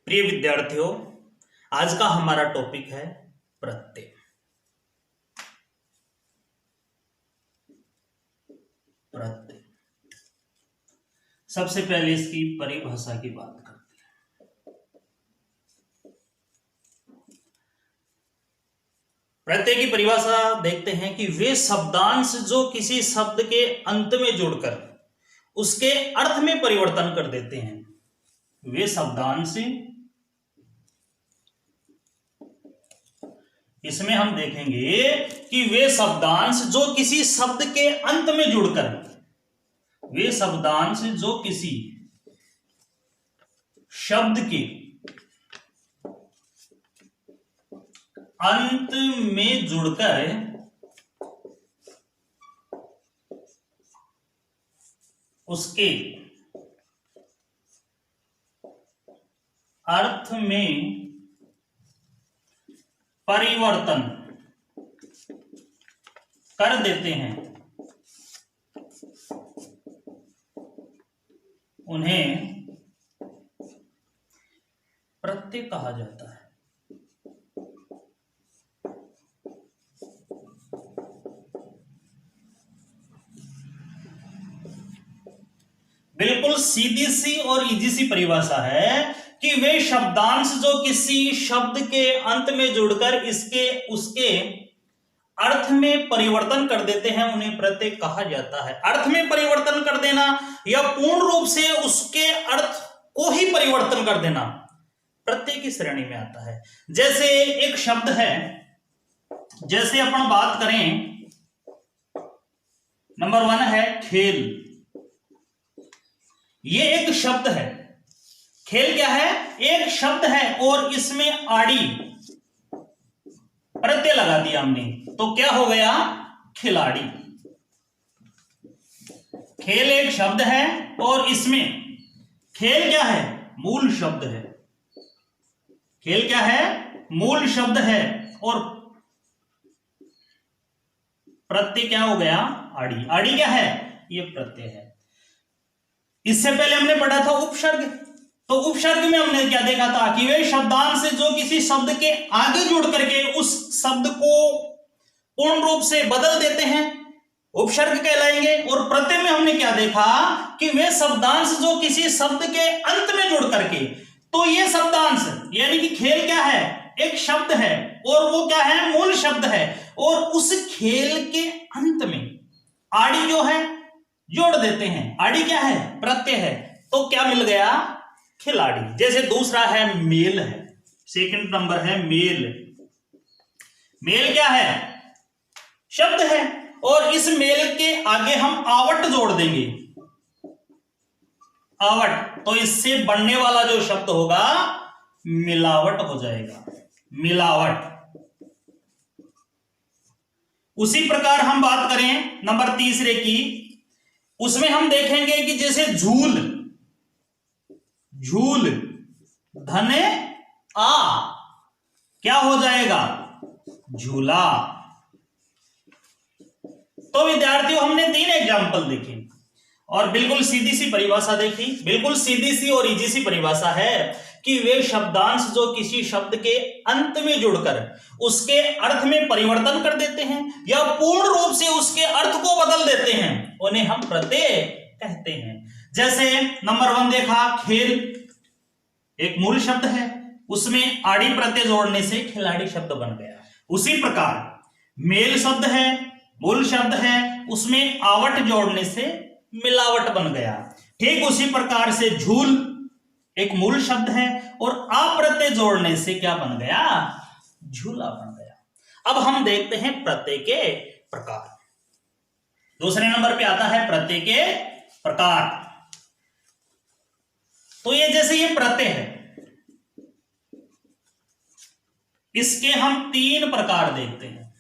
प्रिय विद्यार्थियों, आज का हमारा टॉपिक है प्रत्यय। प्रत्यय सबसे पहले इसकी परिभाषा की बात करते हैं। प्रत्यय की परिभाषा देखते हैं कि वे शब्दांश जो किसी शब्द के अंत में जुड़कर उसके अर्थ में परिवर्तन कर देते हैं। वे शब्दांश, इसमें हम देखेंगे कि वे शब्दांश जो किसी शब्द के अंत में जुड़कर, वे शब्दांश जो किसी शब्द के अंत में जुड़कर उसके अर्थ में परिवर्तन कर देते हैं, उन्हें प्रत्यय कहा जाता है। बिल्कुल सीधी सी और इजी सी परिभाषा है कि वे शब्दांश जो किसी शब्द के अंत में जुड़कर इसके उसके अर्थ में परिवर्तन कर देते हैं, उन्हें प्रत्यय कहा जाता है। अर्थ में परिवर्तन कर देना या पूर्ण रूप से उसके अर्थ को ही परिवर्तन कर देना प्रत्यय की श्रेणी में आता है। जैसे एक शब्द है, जैसे अपन बात करें, नंबर 1 है खेल। ये एक शब्द है। खेल क्या है? एक शब्द है और इसमें आड़ी प्रत्यय लगा दिया हमने, तो क्या हो गया? खिलाड़ी। खेल एक शब्द है और इसमें खेल क्या है? मूल शब्द है। खेल क्या है? मूल शब्द है और प्रत्यय क्या हो गया? आड़ी। आड़ी क्या है? ये प्रत्यय है। इससे पहले हमने पढ़ा था उपसर्ग। तो उपसर्ग में हमने क्या देखा था कि वे शब्दांश से जो किसी शब्द के आगे जुड़ करके उस शब्द को पूर्ण रूप से बदल देते हैं, उपसर्ग कहलाएंगे। और प्रत्यय में हमने क्या देखा कि वे शब्दांश जो किसी शब्द के अंत में जुड़ करके, तो ये शब्दांश यानी कि खेल क्या है? एक शब्द है और वो क्या है? मूल शब्द है। और उस खेल के अंत में आड़ी जो है जोड़ देते हैं। आड़ी क्या है? प्रत्यय है। तो क्या मिल गया? खिलाड़ी। जैसे दूसरा है मेल है, सेकंड नंबर है मेल। मेल क्या है? शब्द है और इस मेल के आगे हम आवट जोड़ देंगे, आवट, तो इससे बनने वाला जो शब्द होगा मिलावट हो जाएगा, मिलावट। उसी प्रकार हम बात करें नंबर तीसरे की, उसमें हम देखेंगे कि जैसे झूल, झूल धने आ, क्या हो जाएगा? झूला। तो विद्यार्थियों, हमने 3 एग्जाम्पल देखे और बिल्कुल सीधी सी परिभाषा देखी। बिल्कुल सीधी सी और इजी सी परिभाषा है कि वे शब्दांश जो किसी शब्द के अंत में जुड़कर उसके अर्थ में परिवर्तन कर देते हैं या पूर्ण रूप से उसके अर्थ को बदल देते हैं, उन्हें हम प्रत्यय कहते हैं। जैसे नंबर 1 देखा, खेल एक मूल शब्द है, उसमें आड़ी प्रत्यय जोड़ने से खिलाड़ी शब्द बन गया। उसी प्रकार मेल शब्द है, मूल शब्द है, उसमें आवट जोड़ने से मिलावट बन गया। ठीक उसी प्रकार से झूल एक मूल शब्द है और आ प्रत्यय जोड़ने से क्या बन गया? झूला बन गया। अब हम देखते हैं प्रत्यय के प्रकार। दूसरे नंबर पे आता है प्रत्यय के प्रकार। तो ये जैसे ये प्रत्यय है, इसके हम 3 प्रकार देखते हैं।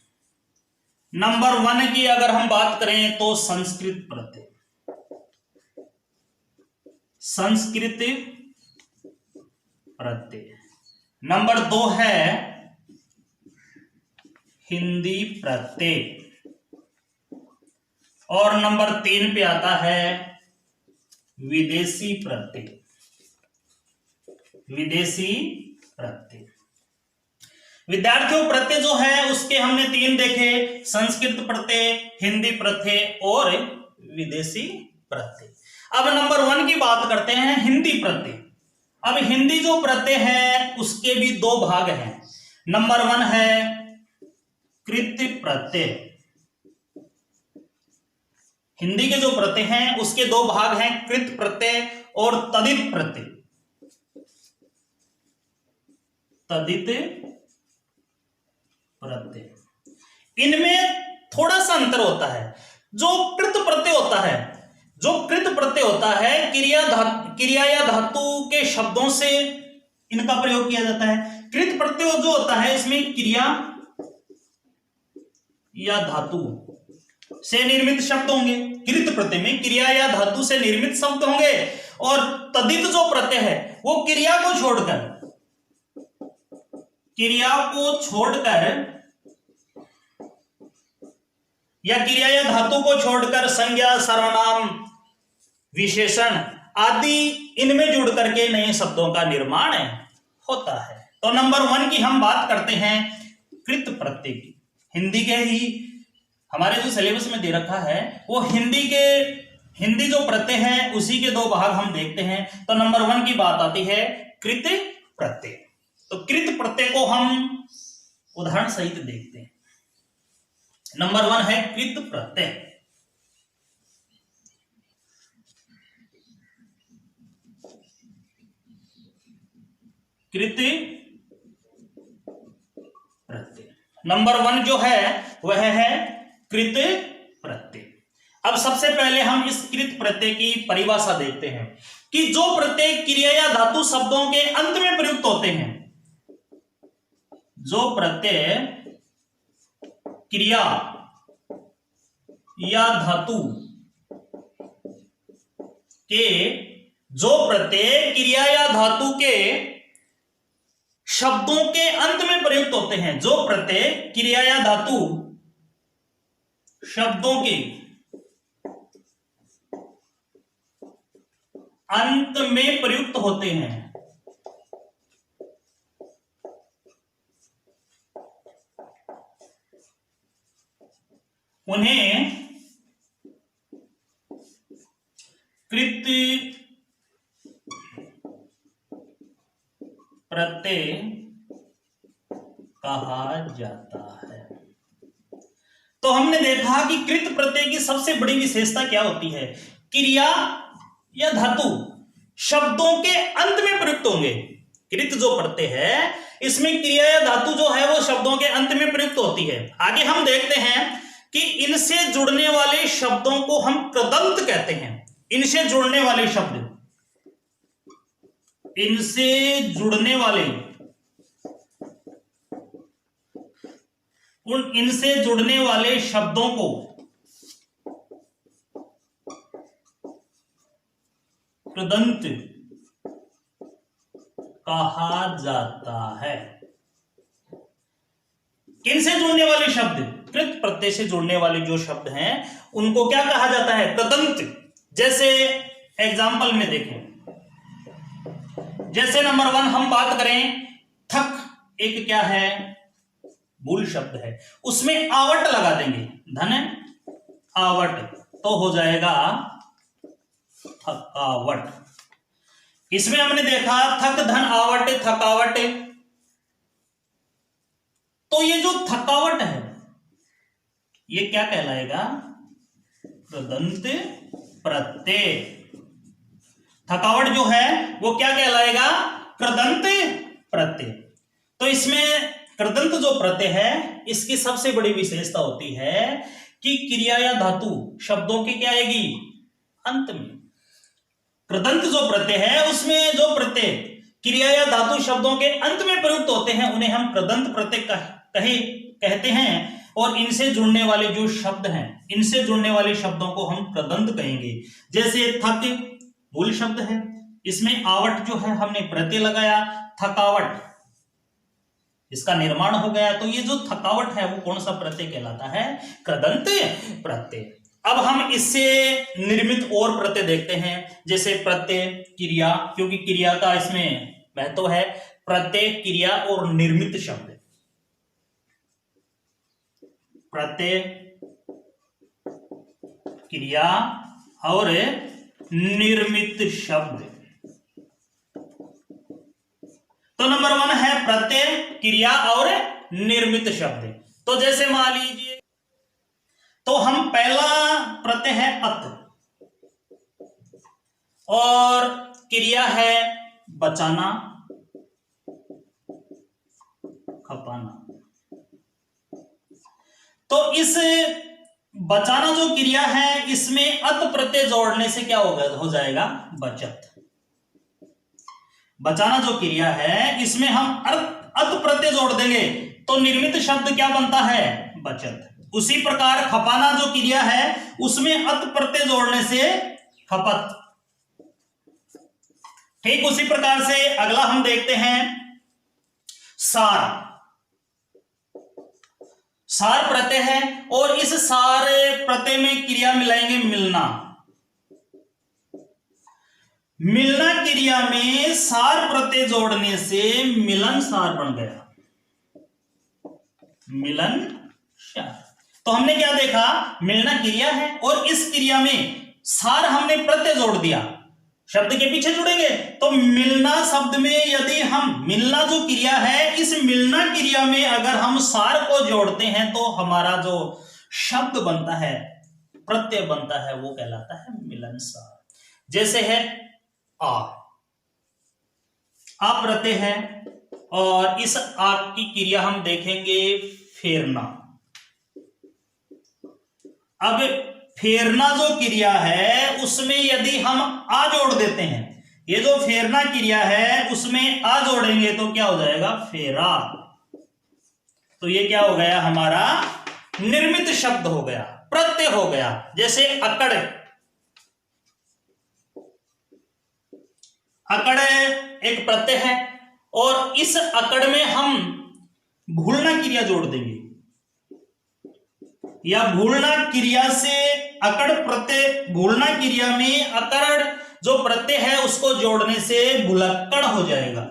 नंबर 1 की अगर हम बात करें तो संस्कृत प्रत्यय, संस्कृत प्रत्यय। नंबर 2 है हिंदी प्रत्यय और नंबर 3 पे आता है विदेशी प्रत्यय। विदेशी प्रत्यय। विद्यार्थियों प्रत्यय जो है उसके हमने 3 देखे, संस्कृत प्रत्यय, हिंदी प्रत्यय और विदेशी प्रत्यय। अब नंबर 1 की बात करते हैं, हिंदी प्रत्यय। अब हिंदी जो प्रत्यय है उसके भी 2 भाग हैं। नंबर 1 है कृत प्रत्यय। हिंदी के जो प्रत्यय हैं उसके 2 भाग हैं, कृत प्रत्यय और तदित प्रत्यय। तदित प्रत्यय, इनमें थोड़ा सा अंतर होता है। जो कृत प्रत्यय होता है, क्रिया या धातु के शब्दों से इनका प्रयोग किया जाता है। कृत प्रत्यय जो होता है इसमें क्रिया या धातु से निर्मित शब्द होंगे। कृत प्रत्यय में क्रिया या धातु से निर्मित शब्द होंगे। और तदित जो प्रत्यय है वो क्रिया को छोड़कर या क्रिया या धातु को छोड़कर संज्ञा, सर्वनाम, विशेषण आदि इनमें जुड़ करके नए शब्दों का निर्माण होता है। तो नंबर 1 की हम बात करते हैं कृत प्रत्यय की। हिंदी के ही हमारे जो सिलेबस में दे रखा है वो हिंदी जो प्रत्यय है उसी के 2 भाग हम देखते हैं। तो नंबर 1 की बात आती है कृत प्रत्यय। तो कृत प्रत्यय को हम उदाहरण सहित देखते हैं। नंबर 1 है कृत प्रत्यय। कृत प्रत्यय नंबर 1 जो है वह है कृत प्रत्यय। अब सबसे पहले हम इस कृत प्रत्यय की परिभाषा देखते हैं कि जो प्रत्यय क्रिया या धातु शब्दों के अंत में प्रयुक्त होते हैं, जो प्रत्यय क्रिया या धातु के शब्दों के अंत में प्रयुक्त होते हैं, जो प्रत्यय क्रिया या धातु शब्दों के अंत में प्रयुक्त होते हैं, उन्हें कृत प्रत्यय कहा जाता है। तो हमने देखा कि कृत प्रत्यय की सबसे बड़ी विशेषता क्या होती है, क्रिया या धातु शब्दों के अंत में प्रयुक्त होंगे। कृत जो प्रत्यय है इसमें क्रिया या धातु जो है वो शब्दों के अंत में प्रयुक्त होती है। आगे हम देखते हैं कि इनसे जुड़ने वाले शब्दों को हम कृदंत कहते हैं। इनसे जुड़ने वाले शब्द, इनसे जुड़ने वाले शब्दों को कृदंत कहा जाता है। किनसे जुड़ने वाले शब्द, कृत प्रत्यय से जुड़ने वाले जो शब्द हैं उनको क्या कहा जाता है, कृदंत। जैसे एग्जाम्पल में देखें, जैसे नंबर 1 हम बात करें, थक एक क्या है, मूल शब्द है, उसमें आवट लगा देंगे, धन आवट, तो हो जाएगा थकावट। इसमें हमने देखा थक धन आवट थकावट। तो ये जो थकावट है ये क्या कहलाएगा, कृदंत प्रत्यय। थकावट जो है वो क्या कहलाएगा, कृदंत प्रत्यय। तो इसमें कृदंत जो प्रत्यय है इसकी सबसे बड़ी विशेषता होती है कि क्रिया या धातु शब्दों की क्या आएगी, अंत में। कृदंत जो प्रत्यय है उसमें जो प्रत्यय क्रिया या धातु शब्दों के अंत में प्रयुक्त होते हैं उन्हें हम कृदंत प्रत्यय कहते हैं। और इनसे जुड़ने वाले जो शब्द हैं, इनसे जुड़ने वाले शब्दों को हम कृदंत कहेंगे। जैसे थक मूल शब्द है, इसमें आवट जो है हमने प्रत्यय लगाया, थकावट इसका निर्माण हो गया। तो ये जो थकावट है वो कौन सा प्रत्यय कहलाता है, कृदंत प्रत्यय। अब हम इससे निर्मित और प्रत्यय देखते हैं, जैसे प्रत्यय क्रिया, क्योंकि क्रिया का इसमें महत्व है प्रत्यय, क्रिया और निर्मित शब्द। प्रत्यय, क्रिया और निर्मित शब्द। तो नंबर 1 है प्रत्यय, क्रिया और निर्मित शब्द। तो जैसे मान लीजिए, तो हम पहला प्रत्यय है अत, और क्रिया है बचाना, खपाना। तो इस बचाना जो क्रिया है, इसमें अत प्रत्यय जोड़ने से क्या हो जाएगा? बचत। बचाना जो क्रिया है, इसमें हम अत प्रत्यय जोड़ देंगे तो निर्मित शब्द क्या बनता है? बचत। उसी प्रकार खपाना जो क्रिया है, उसमें अत प्रत्यय जोड़ने से खपत। ठीक उसी प्रकार से अगला हम देखते हैं सार। सार प्रत्यय है, और इस सार प्रत्यय में क्रिया मिलाएंगे मिलना। मिलना क्रिया में सार प्रत्यय जोड़ने से मिलन सार बन गया, मिलन सार। तो हमने क्या देखा? मिलना क्रिया है और इस क्रिया में सार हमने प्रत्यय जोड़ दिया, शब्द के पीछे जुड़ेंगे। तो मिलना शब्द में यदि हम, मिलना जो क्रिया है, इस मिलना क्रिया में अगर हम सार को जोड़ते हैं तो हमारा जो शब्द बनता है, प्रत्यय बनता है, वो कहलाता है मिलन सार। जैसे है आ प्रत्यय है, और इस आ की क्रिया हम देखेंगे फेरना। अब फेरना जो क्रिया है, उसमें यदि हम आ जोड़ देते हैं, ये जो फेरना क्रिया है उसमें आ जोड़ेंगे तो क्या हो जाएगा? फेरा। तो ये क्या हो गया? हमारा निर्मित शब्द हो गया, प्रत्यय हो गया। जैसे अकड़, अकड़ एक प्रत्यय है, और इस अकड़ में हम भूलना क्रिया जोड़ देंगे, या भूलना क्रिया से अकड़ प्रत्यय, भूलना क्रिया में अकड़ जो प्रत्यय है उसको जोड़ने से भुलक्कड़ हो जाएगा।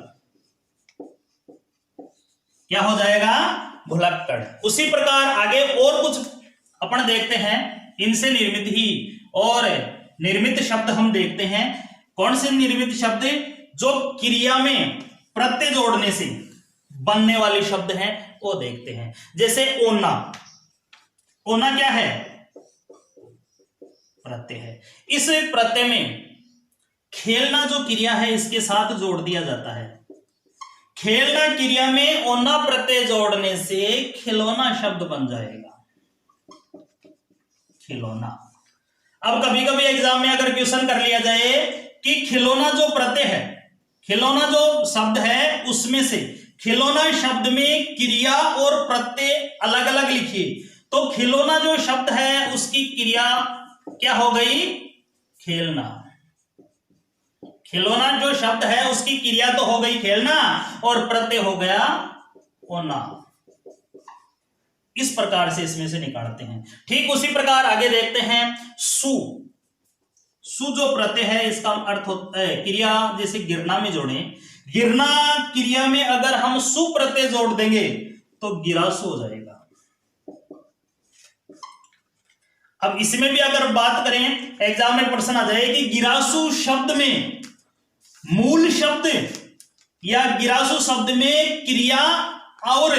क्या हो जाएगा? भुलक्कड़। उसी प्रकार आगे और कुछ अपन देखते हैं, इनसे निर्मित ही और निर्मित शब्द हम देखते हैं। कौन से निर्मित शब्द? जो क्रिया में प्रत्यय जोड़ने से बनने वाले शब्द हैं वो देखते हैं। जैसे ओना, ओना क्या है? प्रत्यय है। इस प्रत्यय में खेलना जो क्रिया है इसके साथ जोड़ दिया जाता है। खेलना क्रिया में ओना प्रत्यय जोड़ने से खिलौना शब्द बन जाएगा, खिलौना। अब कभी कभी एग्जाम में अगर क्वेश्चन कर लिया जाए कि खिलौना जो प्रत्यय है, खिलौना जो शब्द है, उसमें से खिलौना शब्द में क्रिया और प्रत्यय अलग अलग लिखिए, तो खिलौना जो शब्द है उसकी क्रिया क्या हो गई? खेलना। खिलौना जो शब्द है उसकी क्रिया तो हो गई खेलना, और प्रत्यय हो गया ओना। इस प्रकार से इसमें से निकालते हैं। ठीक उसी प्रकार आगे देखते हैं सु। सु जो प्रत्यय है, इसका अर्थ होता है क्रिया, जैसे गिरना में जोड़े, गिरना क्रिया में अगर हम सु प्रत्यय जोड़ देंगे तो गिरासु हो जाएगा। अब इसमें भी अगर बात करें, एग्जाम में प्रश्न आ जाए कि गिरासु शब्द में मूल शब्द या गिरासु शब्द में क्रिया और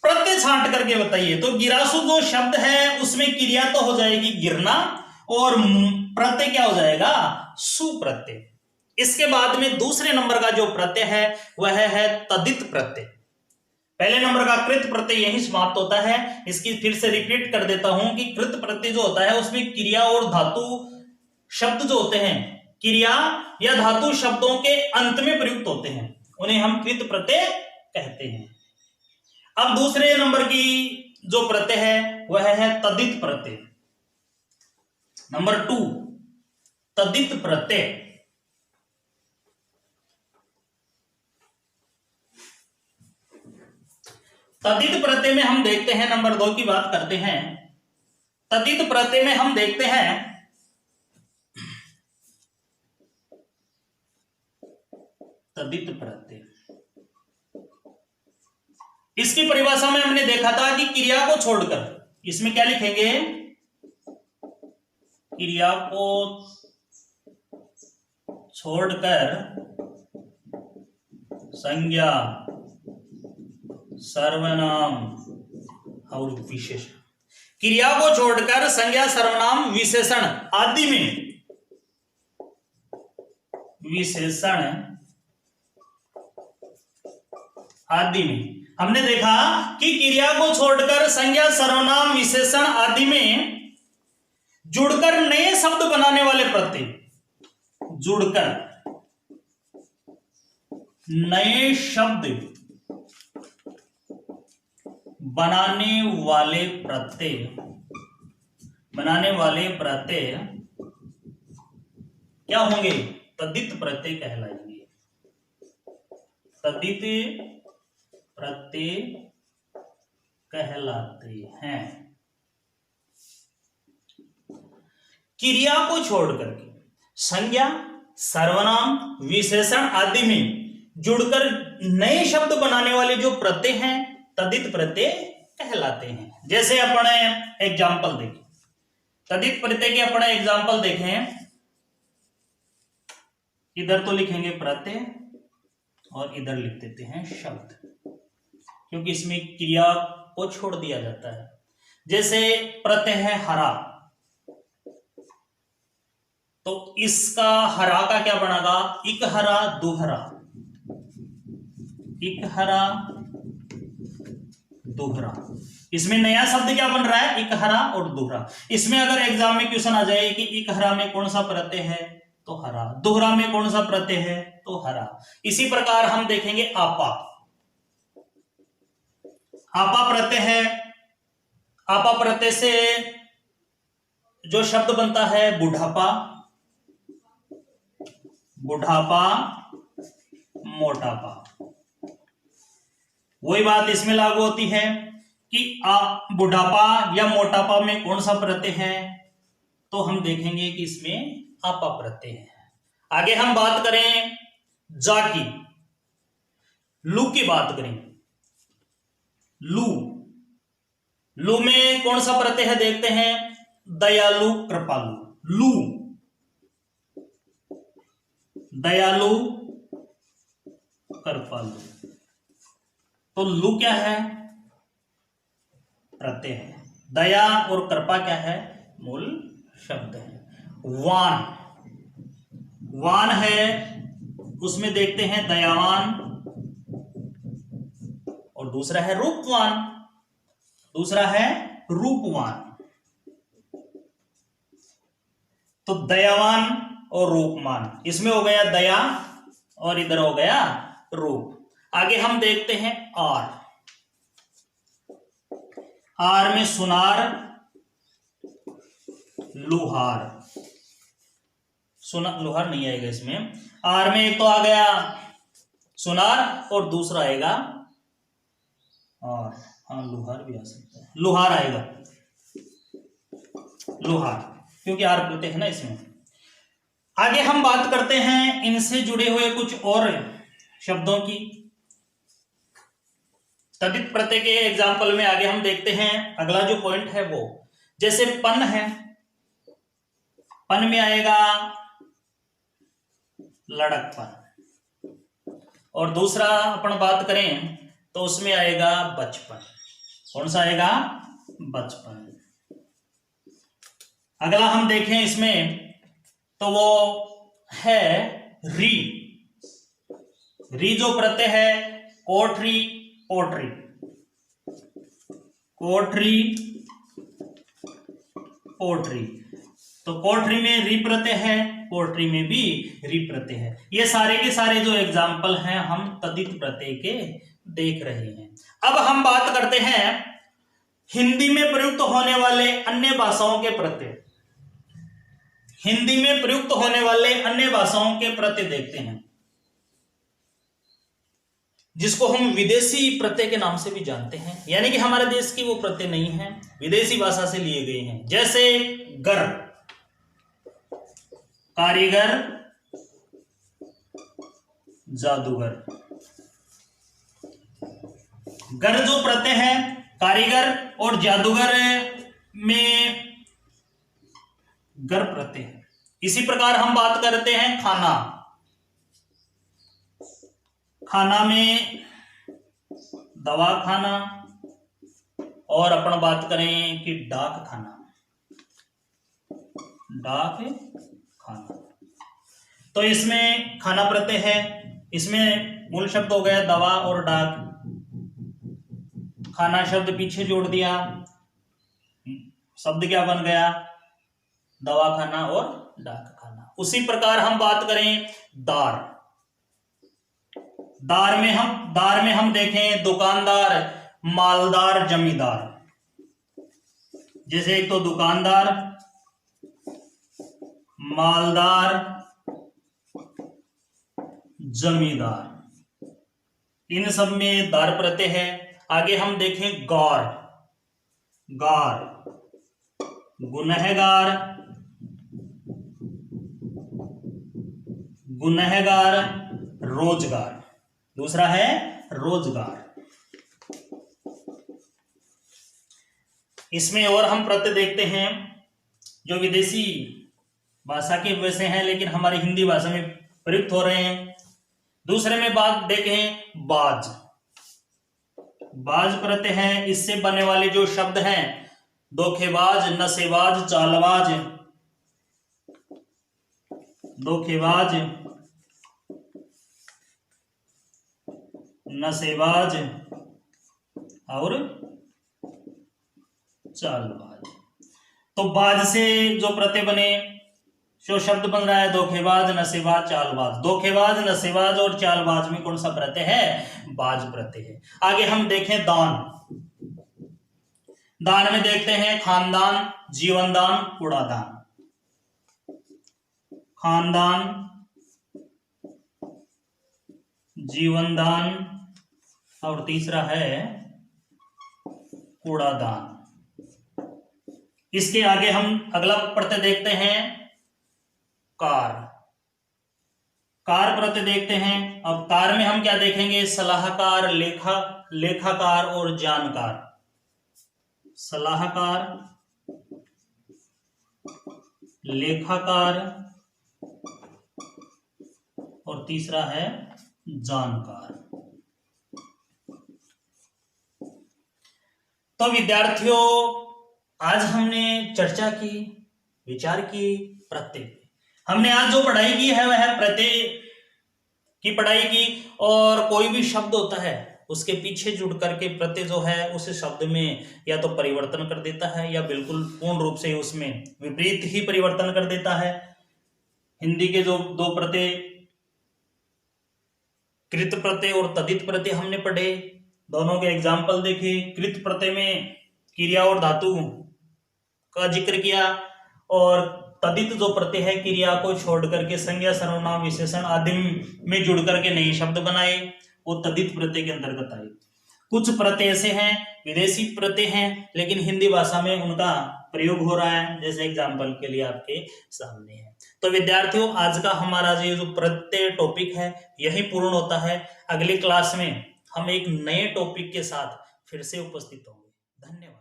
प्रत्यय छांट करके बताइए, तो गिरासु जो शब्द है उसमें क्रिया तो हो जाएगी गिरना, और प्रत्यय क्या हो जाएगा? सुप्रत्यय। इसके बाद में दूसरे नंबर का जो प्रत्यय है वह है तदित प्रत्यय। पहले नंबर का कृत प्रत्यय यही समाप्त होता है। इसकी फिर से रिपीट कर देता हूं कि कृत प्रत्यय जो होता है उसमें क्रिया और धातु शब्द जो होते हैं, क्रिया या धातु शब्दों के अंत में प्रयुक्त होते हैं, उन्हें हम कृत प्रत्यय कहते हैं। अब दूसरे नंबर की जो प्रत्यय है वह है तदित प्रत्यय। नंबर 2 तदित प्रत्यय। तदित प्रत्यय में हम देखते हैं, नंबर 2 की बात करते हैं। तदित प्रत्यय में हम देखते हैं तदित प्रत्यय। इसकी परिभाषा में हमने देखा था कि क्रिया को छोड़कर, इसमें क्या लिखेंगे, क्रिया को छोड़कर संज्ञा, सर्वनाम और विशेषण, क्रिया को छोड़कर संज्ञा, सर्वनाम, विशेषण आदि में, विशेषण आदि में हमने देखा कि क्रिया को छोड़कर संज्ञा, सर्वनाम, विशेषण आदि में जुड़कर नए शब्द बनाने वाले प्रत्यय, जुड़कर नए शब्द बनाने वाले प्रत्यय क्या होंगे, तद्धित प्रत्यय कहलाएंगे। तद्धित प्रत्यय कहलाते हैं। क्रिया को छोड़कर संज्ञा, सर्वनाम, विशेषण आदि में जुड़कर नए शब्द बनाने वाले जो प्रत्यय हैं तद्धित प्रत्यय कहलाते हैं। जैसे अपने एग्जाम्पल देखें, तद्धित प्रत्यय के अपने एग्जाम्पल देखें, इधर तो लिखेंगे प्रत्यय और इधर लिख देते हैं शब्द, क्योंकि इसमें क्रिया को छोड़ दिया जाता है। जैसे प्रत्यय है हरा, तो इसका हरा का क्या बनेगा, इक हरा दुहरा, इक हरा दुहरा। इसमें नया शब्द क्या बन रहा है, इक हरा और दुहरा। इसमें अगर एग्जाम में क्वेश्चन आ जाए कि इक हरा में कौन सा प्रत्यय है, तो हरा, दुहरा में कौन सा प्रत्यय है, तो हरा। इसी प्रकार हम देखेंगे आपा, आपा प्रत्यय है, आपा प्रत्यय से जो शब्द बनता है बुढ़ापा, बुढ़ापा, मोटापा। वही बात इसमें लागू होती है कि बुढ़ापा या मोटापा में कौन सा प्रत्यय है, तो हम देखेंगे कि इसमें आपा प्रत्यय है। आगे हम बात करें जा की, लू की बात करें, लू, लू में कौन सा प्रत्यय है देखते हैं, दयालु, कृपालु। लू, दयालु, कृपालु। तो लू क्या है, प्रत्यय है। दया और कृपा क्या है, मूल शब्द है। वान, वान है, उसमें देखते हैं दयावान, और दूसरा है रूपवान, दूसरा है रूपवान। तो दयावान और रूपवान, इसमें हो गया दया और इधर हो गया रूप। आगे हम देखते हैं आर, आर में सुनार, लुहार, लोहार नहीं आएगा इसमें। आर में एक तो आ गया सुनार और दूसरा आएगा और, हाँ लुहार भी आ सकता है, लुहार आएगा, लुहार, क्योंकि आर प्रत्यय है ना इसमें। आगे हम बात करते हैं इनसे जुड़े हुए कुछ और शब्दों की। तद्धित प्रत्यय के एग्जाम्पल में आगे हम देखते हैं अगला जो पॉइंट है वो, जैसे पन है, पन में आएगा लड़कपन, और दूसरा अपन बात करें तो उसमें आएगा बचपन। कौन सा आएगा, बचपन। अगला हम देखें इसमें तो वो है री, री जो प्रत्यय है, कोठरी, पोट्री, कोठरी, पोट्री। तो कोठरी में री प्रत्यय है, पोट्री में भी री प्रत्यय है। ये सारे के सारे जो एग्जाम्पल हैं हम तद्धित प्रत्यय के देख रहे हैं। अब हम बात करते हैं हिंदी में प्रयुक्त होने वाले अन्य भाषाओं के प्रत्यय। हिंदी में प्रयुक्त होने वाले अन्य भाषाओं के प्रत्यय देखते हैं, जिसको हम विदेशी प्रत्यय के नाम से भी जानते हैं, यानी कि हमारे देश की वो प्रत्यय नहीं है, विदेशी भाषा से लिए गए हैं। जैसे गर, कारीगर, जादूगर। गर जो प्रत्यय है कारीगर और जादूगर में गर प्रत्यय है। इसी प्रकार हम बात करते हैं खाना। खाना में दवा खाना, और अपन बात करें कि डाक खाना, डाक खाना। तो इसमें खाना प्रत्यय है, इसमें मूल शब्द हो गया दवा और डाक, खाना शब्द पीछे जोड़ दिया, शब्द क्या बन गया, दवा खाना और डाक खाना। उसी प्रकार हम बात करें दार। दार में हम देखें दुकानदार, मालदार, जमींदार। जैसे एक तो दुकानदार, मालदार, जमींदार, इन सब में दार प्रत्यय है। आगे हम देखें गौर। गार, गुनहगार, गुनहगार, रोजगार। दूसरा है रोजगार। इसमें और हम प्रत्यय देखते हैं जो विदेशी भाषा के वैसे हैं लेकिन हमारी हिंदी भाषा में प्रयुक्त हो रहे हैं। दूसरे में बात देखें बाज। बाज प्रत्यय है, इससे बनने वाले जो शब्द हैं धोखेबाज, नशेबाज, चालबाज। धोखेबाज, नशेबाज और चालबाज। तो बाज से जो प्रत्यय बने, जो शब्द बन रहा है धोखेबाज, नशेबाज, चालबाज। धोखेबाज, नशेबाज और चालबाज में कौन सा प्रत्यय है, बाज प्रत्यय है। आगे हम देखें दान। दान में देखते हैं खानदान, जीवनदान, कूड़ादान। खानदान, जीवनदान और तीसरा है कूड़ादान। इसके आगे हम अगला प्रत्यय देखते हैं कार। कार प्रत्यय देखते हैं। अब कार में हम क्या देखेंगे, सलाहकार, लेखाकार और जानकार। सलाहकार, लेखाकार और तीसरा है जानकार। तो विद्यार्थियों, आज हमने चर्चा की, विचार की प्रत्यय। हमने आज जो पढ़ाई की है वह प्रत्यय की पढ़ाई की। और कोई भी शब्द होता है उसके पीछे जुड़ करके प्रत्यय जो है उस शब्द में या तो परिवर्तन कर देता है या बिल्कुल पूर्ण रूप से उसमें विपरीत ही परिवर्तन कर देता है। हिंदी के जो दो प्रत्यय कृत प्रत्यय और तदित प्रत्यय हमने पढ़े, दोनों के एग्जाम्पल देखे। कृत प्रत्यय में क्रिया और धातु का जिक्र किया और तदित जो प्रत्यय है क्रिया को छोड़ करके संज्ञा, सर्वनाम, विशेषण आदि में जुड़ करके नए शब्द बनाए, वो तदित प्रत्यय के अंतर्गत आए। कुछ प्रत्यय ऐसे हैं विदेशी प्रत्यय हैं लेकिन हिंदी भाषा में उनका प्रयोग हो रहा है, जैसे एग्जाम्पल के लिए आपके सामने है। तो विद्यार्थियों, आज का हमारा जो प्रत्यय टॉपिक है यही पूर्ण होता है। अगली क्लास में हम एक नए टॉपिक के साथ फिर से उपस्थित होंगे। धन्यवाद।